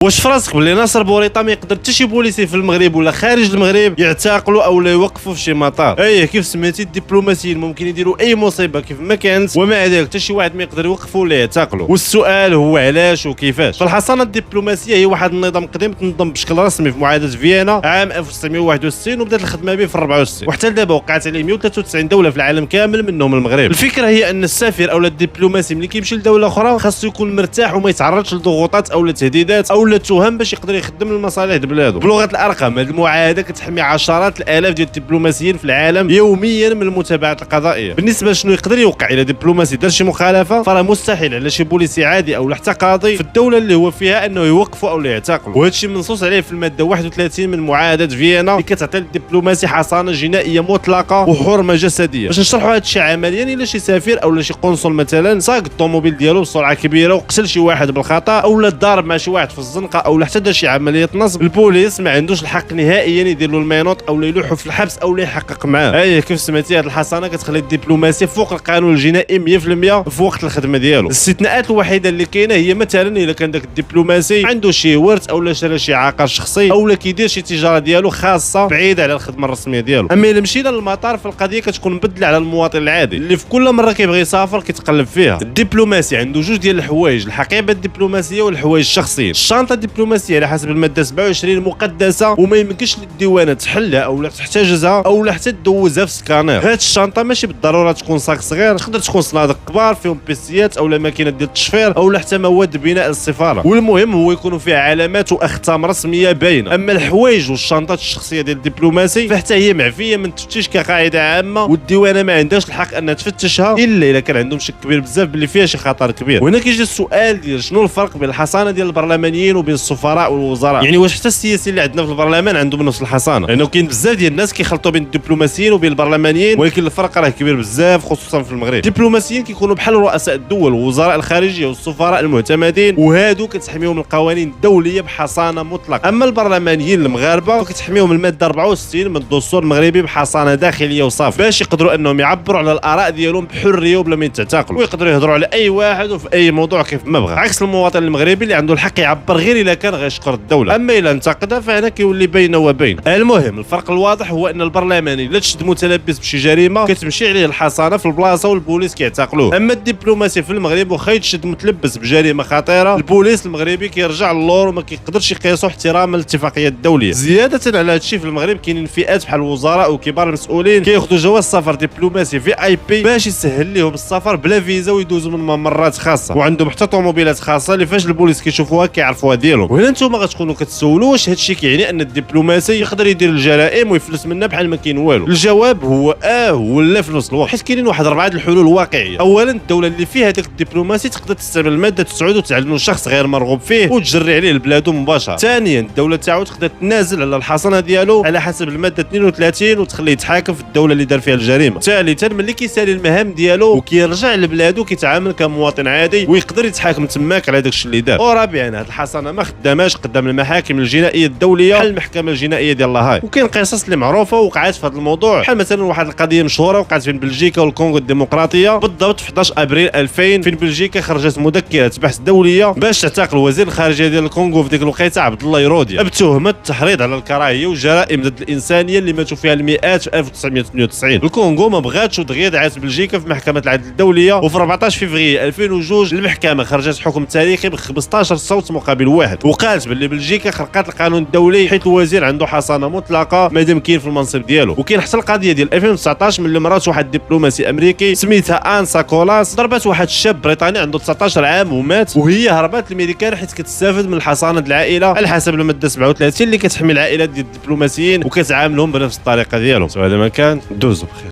واش فراسك بلي ناصر بوريطه ما يقدر حتى شي بوليسي في المغرب ولا خارج المغرب يعتقلوا او لا يوقفوا في شي مطار؟ كيف سميتي الدبلوماسيين ممكن يديروا اي مصيبه كيف ما كانت، ومع ذلك حتى شي واحد ما يقدر يوقفوا ولا يعتقلوا. والسؤال هو علاش وكيفاش؟ فالحصانه الدبلوماسيه هي واحد النظام قديم تنظم بشكل رسمي في معاهده فيينا عام 1961 وبدات الخدمه به في 64، وحتى لدابا وقعت عليه 193 دوله في العالم كامل منهم المغرب. الفكره هي ان السفير او الدبلوماسي ملي كيمشي لدوله اخرى خاصو يكون مرتاح وما يتعرضش لضغوطات او تهديدات او تهم باش يقدر يخدم المصالح د بلادو. بلغه الارقام هذه المعاهده كتحمي عشرات الالاف ديال الدبلوماسيين في العالم يوميا من المتابعات القضائيه. بالنسبه لشنو يقدر يوقع الى دبلوماسي دار شي مخالفه، فراه مستحيل على شي بوليسي عادي او حتى قاضي في الدوله اللي هو فيها انه يوقفوا او يعتقلوا. وهذا الشيء منصوص عليه في الماده 31 من معاهده فيينا اللي كتعطي للدبلوماسي حصانه جنائيه مطلقه وحرمه جسديه. باش نشرحوا هذا الشيء عمليا، الا شي سفير او شي قنصل مثلا ساق الطوموبيل ديالو بسرعه كبيره وقتل شي واحد بالخطا او ضارب مع شي واحد في الزنقه او حتى دار شي عمليه نصب، البوليس ما عندوش الحق نهائيا يدير له المينوط او يلوحوا في الحبس او يحقق معاه. كيف سمعتي هذه الحصانه كتخلي الدبلوماسي فوق القانون الجنائي 100% في وقت الخدمه ديالو. الاستثناءات الوحيده اللي كاينه هي مثلا الا كان داك الدبلوماسي عنده شي ورث او شرا شي عقار شخصي او كيدير شي تجاره ديالو خاصه بعيده على الخدمه الرسميه ديالو. اما الا مشينا للمطار فالقضيه كتكون مبدله على المواطن العادي اللي في كل مره كيبغي يسافر كيتقلب فيها. الدبلوماسي عنده جوج ديال الحوايج، الحقيبه الدبلوماسيه والحوايج الشخصيه. الشنطه الدبلوماسيه على حسب الماده 27 مقدسه وما يمكنش للديوانه تحلها او تحتجزها او حتى تدوزها في سكانير. هاد الشنطه ماشي بالضروره تكون صاك صغير، تقدر تكون صناديق كبار فيهم بيسيات او ماكينه ديال التشفير او حتى مواد بناء السفاره، والمهم هو يكونوا فيها علامات واختام رسميه باينه. اما الحوايج والشنطات الشخصيه ديال الدبلوماسي فحتى هي معفيه من التفتيش كقاعده عامه، والديوانه ما عندهاش الحق انها تفتشها الا كان عندهم شك كبير بزاف باللي فيها شي خطر كبير. وهنا كيجي السؤال ديال شنو الفرق بين الحصانه ديال البرلمانيين وبين السفراء والوزراء؟ يعني واش حتى السياسيين اللي عندنا في البرلمان عندهم نفس الحصانه؟ لانه كاين بزاف ديال الناس كيخلطوا بين الدبلوماسيين وبين البرلمانيين، ولكن الفرق راه كبير بزاف خصوصا في المغرب. الدبلوماسيين كيكونوا بحال رؤساء الدول والوزراء الخارجيه والسفراء المعتمدين، وهادو كتحميهم القوانين الدوليه بحصانه مطلقه. اما البرلمانيين المغاربه كتحميهم الماده 64 من الدستور المغربي بحصانه داخليه وصافي، باش يقدروا انهم يعبروا على الاراء ديالهم بحريه وبلا ما يتعتقلوا، ويقدروا يهضروا على اي واحد وفي اي موضوع كيف ما بغى، عكس المواطن المغربي اللي عنده الحق يعبر غير الا كان غيشكر الدوله. اما الا انتقدها فهنا كيولي بين وبين. المهم الفرق الواضح هو ان البرلماني الا تشد متلبس بشي جريمه كتمشي عليه الحصانه في البلاصه والبوليس كيعتقلوه. اما الدبلوماسي في المغرب واخا يتشد متلبس بجريمه خطيره البوليس المغربي كيرجع للور وما كيقدرش يقيسوا احتراما للاتفاقيات الدوليه. زياده على هذا الشيء في المغرب كاينين فئات بحال الوزراء وكبار المسؤولين كياخذوا جواز سفر دبلوماسي في اي بي باش يسهل لهم السفر بلا فيزا ويدوزوا من ممرات خاصه، وعندهم حتى طوموبيلات خاصه اللي فاش البوليس كيشوفوها كيعرفوها ديالهم. وهنا نتوما غتكونوا كتسولوا واش هذا الشيء كيعني ان الدبلوماسي يقدر يدير الجرائم ويفلس منها بحال ما كاين والو؟ الجواب هو ولا في نفس الوقت، حيت كاينين واحد 4 الحلول واقعيه. اولا الدوله اللي فيها هذاك الدبلوماسي تقدر تستعمل الماده 9 وتعلن شخص غير مرغوب فيه وتجري عليه لبلادو مباشره. ثانيا الدوله تاعو تقدر تنازل على الحصانه ديالو على حسب الماده 32 وتخليه يتحاكم في الدوله اللي دار فيها الجريمه. ثالثا ملي كيسالي المهام ديالو وكيرجع لبلادو كيتعامل كمواطن عادي ويقدر يتحاكم تماك على داك الشيء اللي دار. ورابعا هذه الحصانه ما خداماش قدام المحاكم الجنائيه الدوليه بحال المحكمه الجنائيه ديال لاهاي. وكاين قصص اللي معروفه وقعت في هذا الموضوع، بحال مثلا واحد القضيه مشهوره وقعت بين بلجيكا والكونغو الديمقراطيه بالضبط في 11 ابريل 2000، فين بلجيكا خرجت مذكره بحث دوليه باش تعتقل وزير الخارجيه ديال الكونغو في ديك الوقيته عبد الله يروديا بتهمه التحريض على الكراهيه والجرائم ضد الانسانيه اللي ماتوا فيها المئات في 1998. الكونغو ما بغاتش ودغيا دعات بلجيكا في محكمه العدل الدوليه، وفي 14 فبراير 2002 المحكمه خرجت حكم تاريخي ب 15 صوت مقابل 1، وقالت باللي بلجيكا خرقت القانون الدولي حيت الوزير عنده حصانه مطلقه مادام كاين في المنصب ديالو. وكاين حتى القضيه ديال 2019 من مرات واحد دبلوماسي امريكي سميتها ان ساكولاس ضربت واحد الشاب بريطاني عنده 19 عام ومات، وهي هربت للميريكان حيت كتستافد من الحصانه العائله على حسب الماده 37 اللي كتحمي العائلات ديال الدبلوماسيين وكتعاملهم بنفس الطريقه ديالهم. وهذا ما كان دوزو بخير.